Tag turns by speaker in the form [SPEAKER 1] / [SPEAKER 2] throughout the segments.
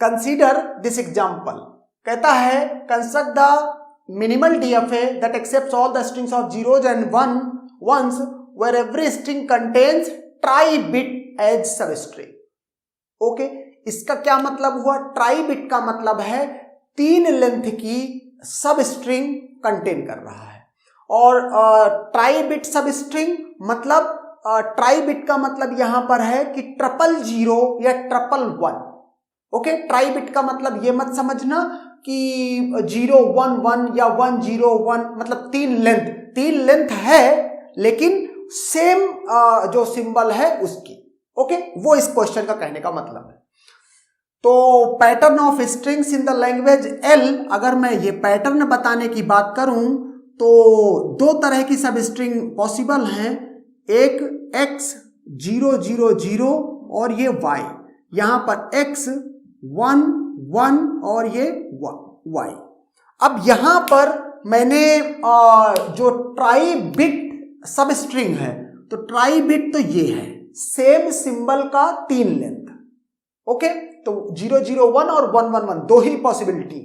[SPEAKER 1] Consider this example, कहता है construct the minimal DFA that accepts all the strings of zeros and ones where every string contains tribit as substring. Okay, इसका क्या मतलब हुआ? Try bit का मतलब है 3 length की सब स्ट्रिंग कंटेन कर रहा है, और ट्राई बिट सब स्ट्रिंग मतलब ट्राई बिट का मतलब यहां पर है कि 000 या 111। ओके, ट्राई बिट का मतलब ये मत समझना कि 011 या 101, मतलब 3 लेंथ है लेकिन सेम जो सिंबल है उसकी। ओके, वो इस क्वेश्चन का कहने का मतलब है। तो pattern of strings in the language L, अगर मैं ये पैटर्न बताने की बात करूं तो 2 तरह की सब स्ट्रिंग पॉसिबल हैं, एक x 000 और ये y, यहां पर x 1 1 और ये y। अब यहां पर मैंने जो ट्राई बिट सब स्ट्रिंग है, तो ट्राई बिट तो ये है सेम सिंबल का 3 लेंथ। ओके, तो 001 और 111 2 ही पॉसिबिलिटी।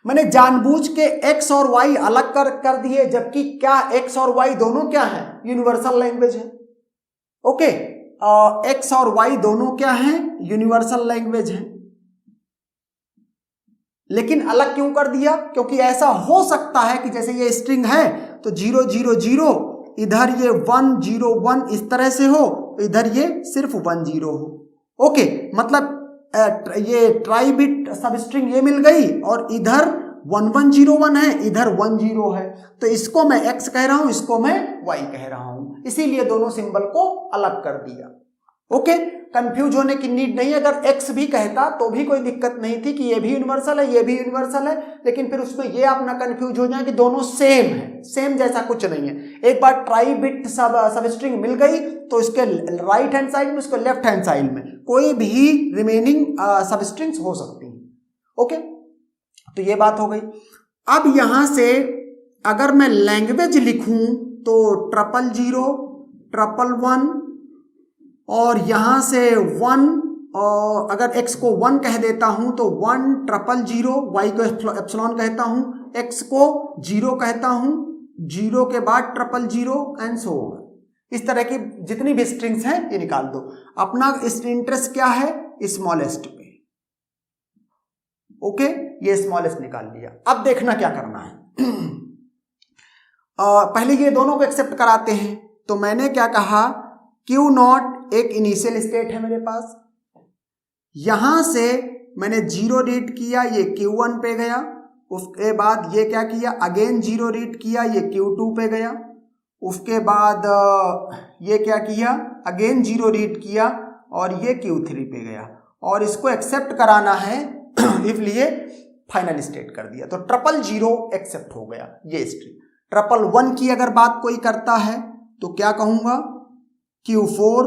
[SPEAKER 1] मैंने जानबूझ के x और y अलग कर दिए, जबकि क्या x और y दोनों क्या है? यूनिवर्सल लैंग्वेज है। ओके, x और y दोनों क्या है? यूनिवर्सल लैंग्वेज है। लेकिन अलग क्यों कर दिया? क्योंकि ऐसा हो सकता है कि जैसे ये स्ट्रिंग है तो 000 इधर ये 101 इस तरह से हो, इधर ये सिर्फ 10 हो। ओके, मतलब ये ट्राई बिट सब स्ट्रिंग ये मिल गई और इधर 1101 है, इधर 10 है, तो इसको मैं x कह रहा हूं, इसको मैं y कह रहा हूं, इसीलिए दोनों सिंबल को अलग कर दिया। ओके, कंफ्यूज होने की नीड नहीं। अगर x भी कहता तो भी कोई दिक्कत नहीं थी कि ये भी यूनिवर्सल है, ये भी यूनिवर्सल है, लेकिन फिर उसमें ये आप ना कंफ्यूज हो जाए कि दोनों सेम है। सेम जैसा कुछ नहीं है। एक बार ट्राई बिट सब स्ट्रिंग मिल गई तो इसके राइट हैंड साइड में, उसके लेफ्ट हैंड साइड में कोई भी रिमेनिंग सब स्ट्रिंग्स हो सकती हैं। ओके, तो ये बात हो गई। अब यहां से अगर मैं लैंग्वेज लिखूं तो 000 111 और यहां से 1, और अगर x को 1 कह देता हूं तो 1 000, y को एप्सिलॉन कहता हूं, x को 0 कहता हूं, 0 के बाद 000 एंड सो ऑन। इस तरह की जितनी भी स्ट्रिंग्स हैं ये निकाल दो। अपना इंटरेस्ट क्या है? स्मॉलेस्ट पे। ओके, ये स्मॉलेस्ट निकाल लिया। अब देखना क्या करना है। पहले ये दोनों को एक्सेप्ट कराते हैं। तो मैंने क्या कहा, Q0 एक इनिशियल स्टेट है मेरे पास, यहां से मैंने 0 रीड किया, ये Q1 पे गया, उसके बाद ये क्या किया, अगेन 0 रीड किया, ये Q2 पे गया, उसके बाद ये क्या किया, अगेन 0 रीड किया और ये Q3 पे गया, और इसको एक्सेप्ट कराना है इसलिए फाइनल स्टेट कर दिया। तो 000 एक्सेप्ट हो गया ये स्ट्रिंग। 111 की अगर बात कोई करता है तो क्या कहूंगा, Q4,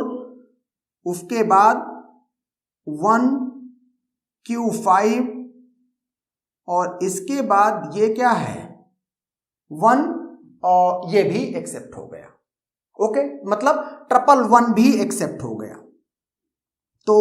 [SPEAKER 1] उसके बाद 1 Q5 और इसके बाद ये क्या है 1, और ये भी एक्सेप्ट हो गया। ओके, मतलब 111 भी एक्सेप्ट हो गया। तो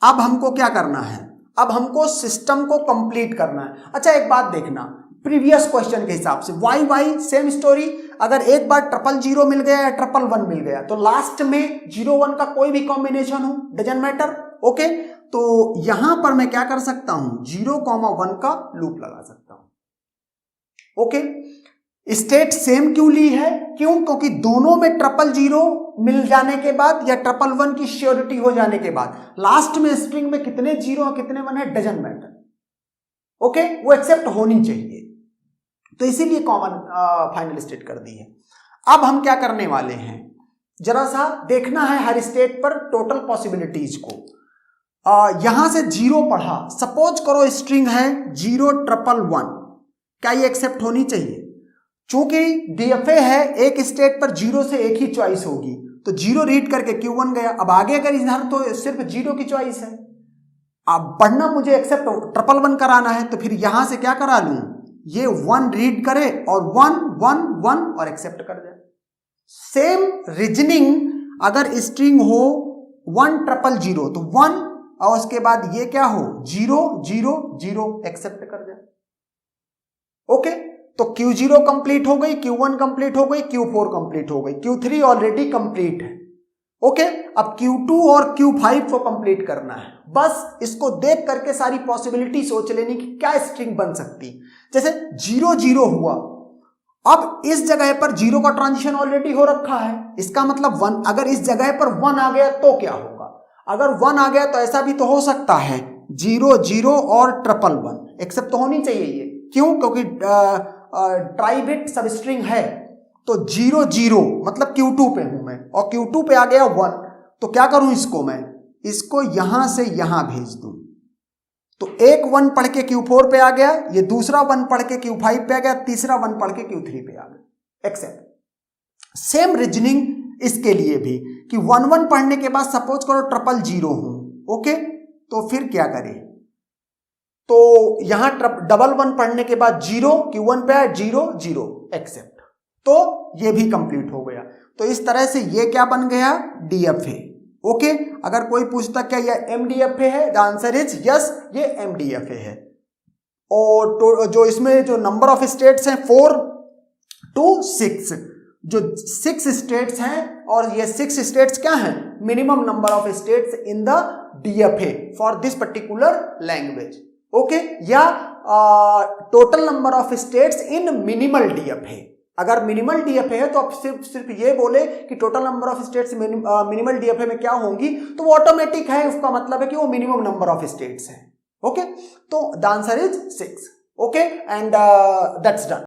[SPEAKER 1] अब हमको क्या करना है, अब हमको सिस्टम को कंप्लीट करना है। अच्छा, एक बात देखना, प्रीवियस क्वेश्चन के हिसाब से y सेम स्टोरी। अगर एक बार 000 मिल गया या 111 मिल गया तो लास्ट में 01 का कोई भी कॉम्बिनेशन हो, डजंट मैटर। ओके, तो यहां पर मैं क्या कर सकता हूं, 0,1 का लूप लगा सकता हूं। ओके, स्टेट सेम क्यों ली है? क्यों? क्योंकि दोनों में 000 मिल जाने के बाद या 111 की श्योरिटी हो जाने के बाद लास्ट में स्ट्रिंग में कितने 0 और कितने 1 है, डजंट मैटर। ओके, वो एक्सेप्ट होनी चाहिए, तो इसीलिए कॉमन फाइनल स्टेट कर दी है। अब हम क्या करने वाले हैं, जरा सा देखना है हर स्टेट पर टोटल पॉसिबिलिटीज को। यहां से 0 पढ़ा, सपोज करो स्ट्रिंग है 0,111, क्या ये एक्सेप्ट होनी चाहिए? चूंकि डीएफए है, एक स्टेट पर 0 से एक ही चॉइस होगी, तो 0 रीड करके Q1 गया। अब आगे अगर इधर तो सिर्फ 0 की चॉइस है, अब पढ़ना मुझे एक्सेप्ट 111 कराना है, तो फिर यहां से क्या करा लूं, ये 1 रीड करे और 1 1 1 और एक्सेप्ट कर जाए। सेम रीजनिंग अगर स्ट्रिंग हो 1,000 तो 1 और उसके बाद ये क्या हो 0 0 0 एक्सेप्ट कर दे। ओके, तो Q0 कंप्लीट हो गई, Q1 कंप्लीट हो गई, Q4 कंप्लीट हो गई, Q3 ऑलरेडी कंप्लीट है। ओके, अब Q2 और Q5 को कंप्लीट करना है। बस इसको देख करके सारी पॉसिबिलिटी सोच लेनी कि क्या स्ट्रिंग बन सकती। जैसे 0 0 हुआ, अब इस जगह पर 0 का ट्रांजिशन ऑलरेडी हो रखा है, इसका मतलब 1। अगर इस जगह पर 1 आ गया तो क्या होगा? अगर 1 आ गया तो ऐसा भी तो हो सकता है 0 0 और 1 एक्सेप्ट तो होनी चाहिए ये। क्यों? क्योंकि ट्राई बिट सबस्ट्रिंग है। तो 0 0 मतलब Q2 पे हूं मैं और Q2 पे आ गया 1, तो क्या करूं इसको मैं, इसको यहां से यहां भेज दूं। तो एक 1 पढ़ के Q4 पे आ गया, ये दूसरा 1 पढ़ के Q5 पे आ गया, तीसरा 1 पढ़ के Q3 पे आ गया। एक्सेप्ट सेम रीजनिंग इसके लिए भी कि 1 1 पढ़ने के बाद सपोज करो 0 0 हूं। ओके, तो फिर क्या करें? तो यहां 1 1 पढ़ने के बाद 0 Q1 पे आया 0 0 एक्सेप्ट, तो ये भी कंप्लीट हो गया। तो इस तरह से ये क्या बन गया DFA। ओके, अगर कोई पूछता क्या ये MDFA है, द आंसर इज यस, ये MDFA है। और तो जो इसमें जो नंबर ऑफ स्टेट्स हैं 4 to 6, जो 6 स्टेट्स हैं, और ये 6 स्टेट्स क्या हैं? Minimum number of states in the DFA for this particular language. Okay, या total number of states in minimal DFA। अगर मिनिमल DFA है तो आप सिर्फ ये बोले कि total number of states minimal DFA में क्या होंगी, तो वो ऑटोमेटिक है, उसका मतलब है कि वो मिनिमम नंबर ऑफ स्टेट्स है। ओके, तो the answer is 6। Okay, and that's done.